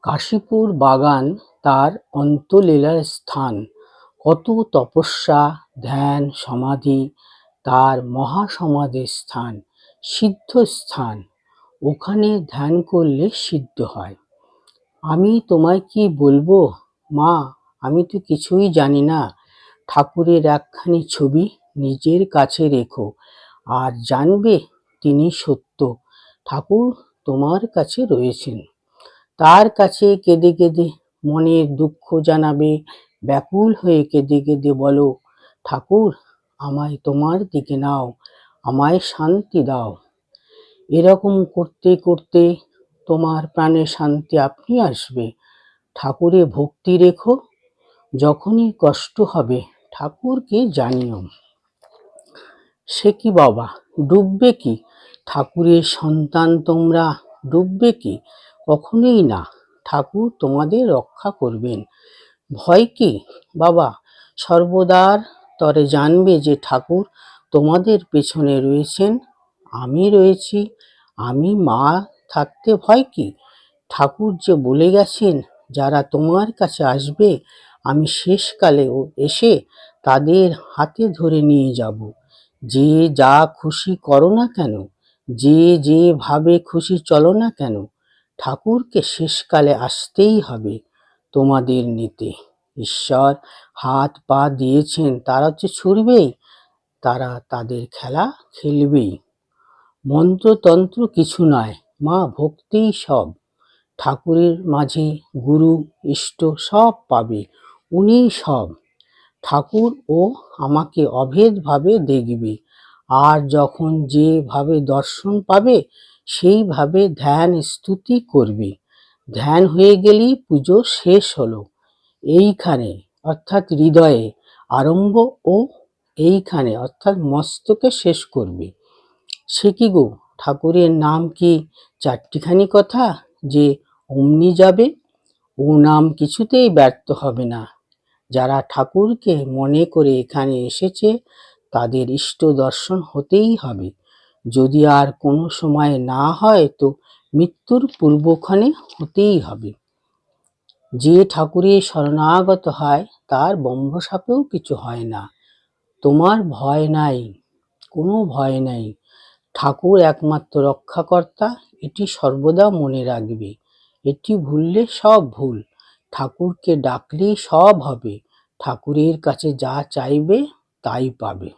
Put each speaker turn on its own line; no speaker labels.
কাশীপুর বাগান তার অন্তলীলার স্থান। কত তপস্যা, ধ্যান, সমাধি তার মহাসমাধির স্থান, সিদ্ধ স্থান। ওখানে ধ্যান করলে সিদ্ধ হয়। আমি তোমায় কি বলবো মা, আমি তো কিছুই জানি না। ঠাকুরের একখানি ছবি নিজের কাছে রেখো, আর জানবে তিনি সত্য। ঠাকুর তোমার কাছে রয়েছেন। তার কাছে কেঁদে কেঁদে মনের দুঃখ জানাবে, ব্যাকুল হয়ে কেঁদে কেঁদে বলো, ঠাকুর আমায় তোমার দিকে নাও, আমায় শান্তি দাও। এরকম করতে করতে তোমার প্রাণে শান্তি আপনি আসবে। ঠাকুরে ভক্তি রেখো, যখনই কষ্ট হবে ঠাকুরকে জানিও। সে কি বাবা, ডুববে কি? ঠাকুরের সন্তান তোমরা, ডুববে কি? কখনোই না। ঠাকুর তোমাদের রক্ষা করবেন। ভয় কি বাবা? সর্বদার তরে জানবে যে ঠাকুর তোমাদের পেছনে রয়েছেন, আমি রয়েছি। আমি মা থাকতে ভয় কি? ঠাকুর যে বলে গেছেন, যারা তোমার কাছে আসবে আমি শেষকালে এসে তাদের হাতে ধরে নিয়ে যাব। যে যা খুশি করো না কেন, যে যেভাবে খুশি চলো না কেন, ঠাকুরকে শেষকালে আসতেই হবে তোমাদের নিতে। ঈশ্বর হাত পা দিয়েছেন, তারা তো ছুটবেই, তারা তাদের খেলা খেলবেই। মন্ত্রতন্ত্র কিছু নয় মা, ভক্তিই সব। ঠাকুরের মাঝে গুরু ইষ্ট সব পাবে, উনি সব। ঠাকুর ও আমাকে অভেদভাবে দেখবে, আর যখন যেভাবে দর্শন পাবে সেইভাবে ধ্যান স্তুতি করবে। ধ্যান হয়ে গেলেই পুজো শেষ হলো। এইখানে অর্থাৎ হৃদয়ে আরম্ভ ও এইখানে অর্থাৎ মস্তকে শেষ করবে। সে কি গো, ঠাকুরের নাম কি চারটিখানি কথা যে অমনি যাবে? ও নাম কিছুতেই ব্যর্থ হবে না। যারা ঠাকুরকে মনে করে এখানে এসেছে তাদের ইষ্ট দর্শন হতেই হবে। যদি আর কোনো সময় না হয় তো মৃত্যুর পূর্বক্ষণে হতেই হবে। যে ঠাকুরের শরণাগত হয় তার ব্রহ্মশাপেও কিছু হয় না। তোমার ভয় নাই, কোনো ভয় নাই। ঠাকুর একমাত্র রক্ষাকর্তা, এটি সর্বদা মনে রাখবে। এটি ভুললে সব ভুল। ঠাকুরকে ডাকলেই সব হবে। ঠাকুরের কাছে যা চাইবে তাই পাবে।